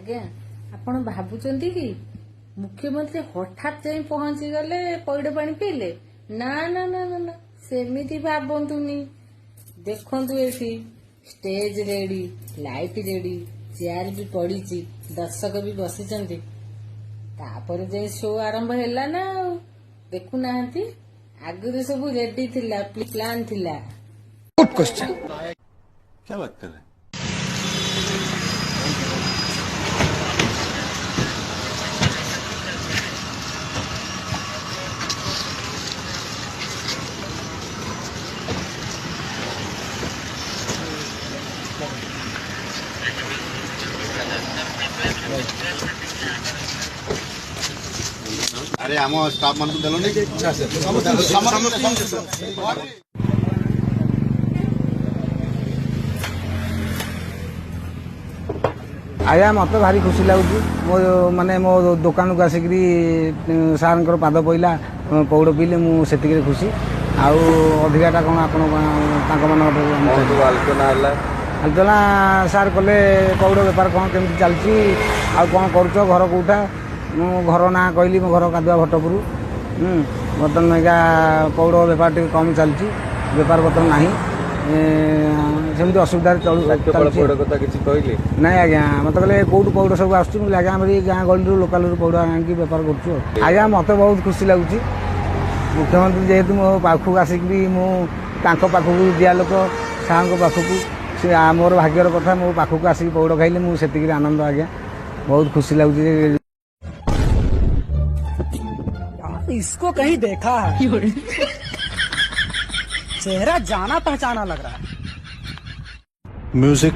ଆଜ୍ଞା ଆପଣ ଭାବୁଛନ୍ତି କି ମୁଖ୍ୟମନ୍ତ୍ରୀ ହଠାତ୍ ଯାଇ ପହଞ୍ଚି ଗଲେ ପଇଡ ପାଣି ପିଇଲେ? ନା ନା ନା ନା ନା, ସେମିତି ଭାବନ୍ତୁନି। ଦେଖନ୍ତୁ ଏଠି stage ready, light ready, chair ବି ପଡିଛି, ଦର୍ଶକ ବି ବସିଛନ୍ତି। ତାପରେ ଯାଇ ଶୋ ଆରମ୍ଭ ହେଲା ନା ଆଉ। ଦେଖୁନାହାନ୍ତି, ଆଗରୁ ସବୁ ରେଡି ଥିଲା, ପ୍ଲାନ୍ ଥିଲା। Good question. क्या बात कर रहे हैं? अरे आम स्टाफ मान देलुनि आया मत भारी खुशी लगुच मो माने मो दुकान को आसिक सार पाद पईला पौड़ पीले मुझे खुशी आउ अधिकाटा कौन आलोचना सार कले पौड़ बेपार कौन केमती चलती आउ कौन करुच घर कौटा मु घर ना कहली मो घर कादुआ भट्टपुर बर्तमान एका पौड़ बेपार टे कम चलती बेपार बर्तमान ना सेमती असुविधा चलू ना आज्ञा मत कहले कौटू पौड़ सब आसुँ आज्ञा गाँ गली लोकाल पौड़ आनिक बेपार करूँ आज्ञा मत बहुत खुशी लगुच मुख्यमंत्री जेहेतु मो पाखक आसिक पाखक दिया लोक साहब पाखक से मोर भाग्यर कथा मो पाखक आसिक पौड़ खाइले मुझे आनंद आज्ञा बहुत खुशी लगुच। इसको कहीं देखा है, चेहरा जाना पहचाना लग रहा है। म्यूजिक